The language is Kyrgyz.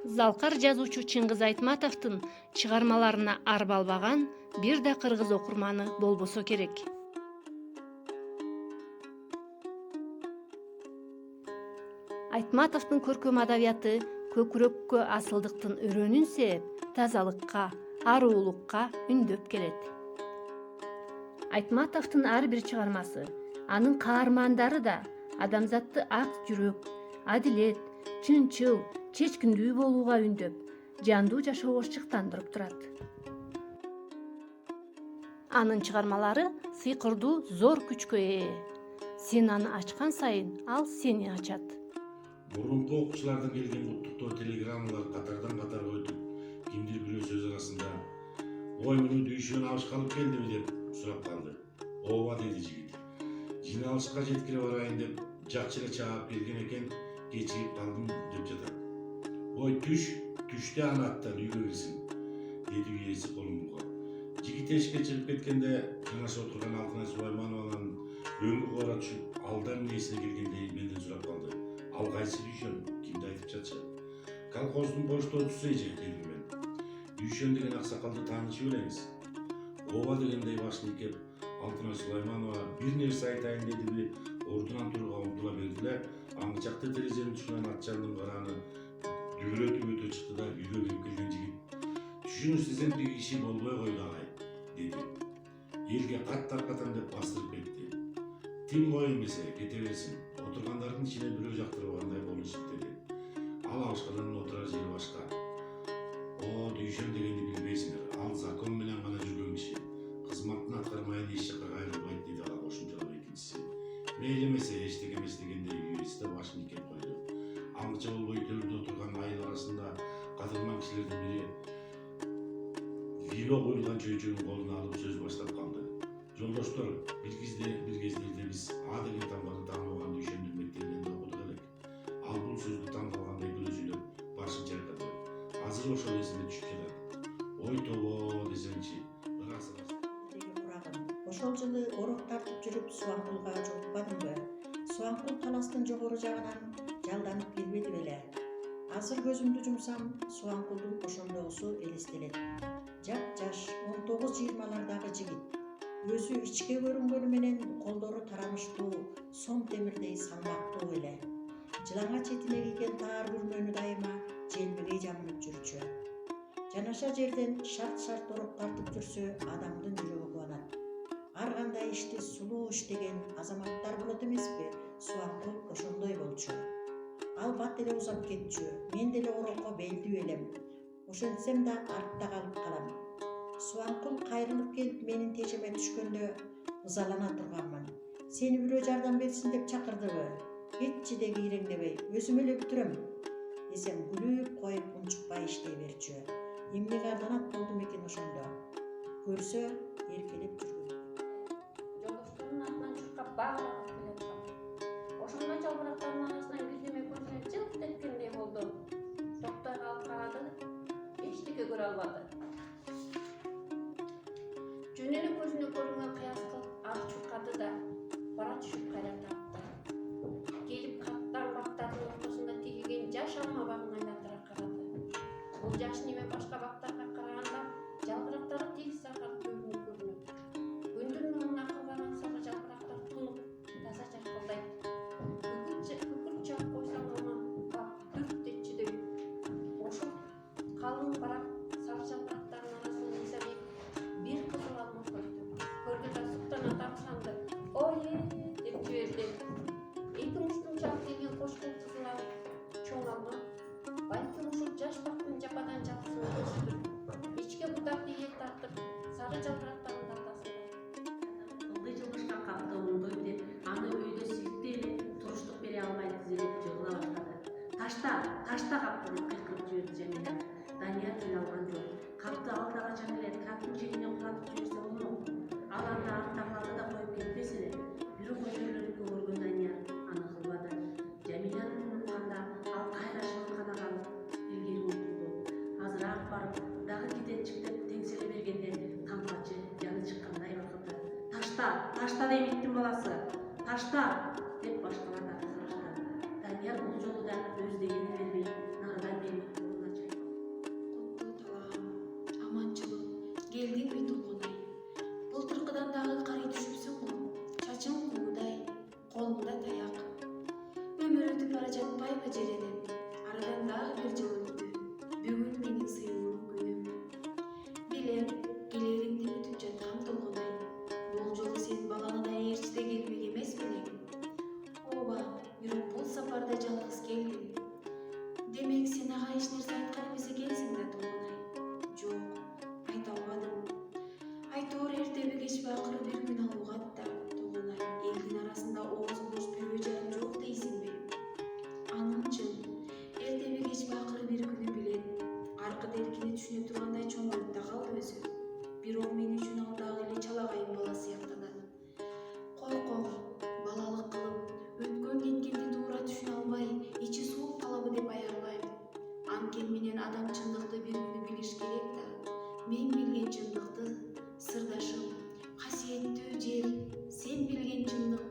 Залкар жазуучу Чыңгыз Айтматовдун чыгармаларына арбалбаган бир да кыргыз окурманы болбосо керек. Айтматовдун көркөм адабияты көкүрөккө асылдыктын өрөөнүн сээп, тазалыкка, аруулукка үндөп келет. Айтматовдун ар бир чыгармасы, анын каармандары да адамзатты ак жүрөк, адилет, чынчыл, чечкиндүү болууга үндөп, жандуу жашоого шыктандырып турат. Анын чыгармалары сыйкырдуу зор күчкө ээ. Сен аны ачкан сайын ал сени ачат. Мурунку окуучулардан келген куттуктоо телеграммалар катардан-катарга өтүп, кимдир бирөө сөз арасында «Ой, муну дүйшөнү алышка алып келдиби?» деп сурап калды. «Ооба» деди жигит. «Жиналышка жеткире барайын деп жакшы эле чаап келген экен, кечигип калдым» деп жатат. «Ой, түштө аны аттан үйгө кирсин» деди үй ээси колун булгап. Жигит эшикке чыгып кеткенде жанаша отурган Алтынай Сулайманованын өңгү кора түшүп, алдан эмнесине келгендей менден сурап калды. «Ал кайсы дүйшөн? Кимди айтып жатшы?» «Колхоздун боштоочусу эже» дедим мен. «Дүйшөн деген аксакалды таанышып элеңиз?» «Ооба» дегендей башын ийкеп, Алтынай Сулайманова бир нерсе айтайын дедиби, ордунан турууга умтула берди эле, аңгы жакта терезенин тушунан ат жандын карааны дүгүрөтүп өтө чыкты да үйгө кирип келген жигит «Түшүнүш десем тиги иши болбой койду агай» деди. Элге каттап деп бастырып кетти. «Тим кой эмесе, кете берсин. Отургандардын ичине бирөө жактырбагандай болушуп» деди. «Ал алышканын отурар жери башка. О, дүйшөн дегенди билбейсиңер. Ал закон менен гана жүргөн киши. Кызматын аткармайын эч жакка кайрылбайт» деди ага кошумчалап экинчиси. «Мейли эмесе, эчтеке эмес» дегендей үй ээси да башын ийкеп койду. Аңча болбой төрдө отурган айыл арасында кадырман кишилердин бири вино коюлган чөйчөгүн колуна алып сөз баштап калды. «Жолдоштор, бир кездерде биз А деген тамганы тааныбаган дүйшөндүн мектебинде окудук элек. Ал бул сөздү таң калгандай күлө сүйлөп, башын чайкады. Азыр ошол эсиме түшүп жатат. Ой тобо десеңчи, Ошол жылы орок тартып жүрүп Суаңкулга жолукпадымбы? Суаңкул таластын жогору жагынан жалданып келбеди беле? Азыр көзүмдү жумсам, Суаңкулдун ошондогусу элестелет. Жап-жаш 19-20-лардагы жигит. Өзү ичке көрүнгөнү менен колдору тарамыштуу, сом темирдей салмактуу эле. Жылаңа четине кийген таар бүрмөнү дайыма желбегей жамылып жүрчү. Жанаша жерден шарт орок тартып жүрсө, адамдын жүрөгү кубанат. Ар кандай ишти сулуу иштеген азаматтар болот эмеспи? Суаңкул ошондой болчу. Ал бат эле узап кетчү. Мен деле орокко белдүү элем. Ошентсем да артта калып калам. Суаңкул кайрылып келип менин тежеме түшкөндө ызалана турганмын. Сени бирөө жардам берсин деп чакырдыбы? Эччи де кийреңдебей, өзүм эле бүтүрөм десем күлүп коюп унчукпай иштей берчү. Эмне карданат болдум экен ошондо? Көрсө эркелеп жүргөн. Жолдошторунун атынан чуркап багып келаткан. Ошондо жалбырактардын арасынан бирдеме көзүнө жылт эткендей болду. Токтой калып карады, эчтеке көрө албады. Жөн эле көзүнө көрүнгөн кыяс кылып ак чуркады да бара түшүп кайра тартты. Келип каттан бактардын ортосунда тигилген жаш алма багын айландыра карады. Бул жаш неме башка бактарга караганда жалбырактары тегиз саргап көрүнөт. Күндүн нуруна кылган сары жалбырактар тунуп, таза жаркылдайт. Күкүрт чаап койсоң аны бак дүрт этчидей. Ошол калың барак сары жалбырактардын арасынан Изабек бир кызыл алма көрдү. Көрдү да суктана тамшанды. «Ой!» деп жиберди. Эки муштун чаап келген кошкул кызыл чоң алма. Балким ушул жаш бактын жападан жалгызын көзүдүр. Ичке бутакты эл тартып, сары жалбырактардын датасында. Ылдый жылмышка капты оңдойт деп, аны өйдө сирттей эле туруштук бере албай тизелеп жыгыла баштады. Ташта капты деп кыйкырып жиберди Жамиля. Данияр тил алган жок. Капты ал да качан эле трактын жеңине кулатып жиберсе болмок. Ал анда артта калды да коюп кетпес эле. Бирок көчөлөрдү көргөн Данияр аны кылбады. Жамилянын унутканда ал кайра шыбыркана калып илгери умтулду. Азыраак барып, дагы китенчик деп теңселе бергенде тамгачы жаны чыккандай бакырды. Ташта дейм иттин баласы. Ташта деп башкалар да кызышты. Данияр бул жолу да өз дегени бербей, нарыдан бери өтүп бара жатпайбы жереден? Арадан дагы бир жыл өттү. Бүгүн менин сыйынуу күнүм. Билем, келериңди күтүп жаткан Толгонай. Бул жолу сен баланы да ээрчите келмек эмес белең? Ооба, бирок бул сапарда жалгыз келдим. Демек сен ага эч нерсе айткан эмес экенсиң да, Толгонай? Жок, айта албадым. Айтор эртеби кечби акыры бир күн алуугат да, Толгонай. Элдин арасында ооз бош бирөө жарым жок дейсиңби? Анын чын. Эртеби кечби акыры бир күнү билет. Аркы деркини түшүнө тургандай чоңоюп да калды өзү. Бирок мен үчүн ал дагы эле чалагайым бала сыяктанат. Корком, балалык кылып, өткөн кеткенди туура түшүнө албай, ичи сууп калабы деп аябайм. Анткени менен адам чындыкты бир күнү билиш керек да. Мен билген чындыкты, сырдашым, касиеттүү жер, сен билген чындык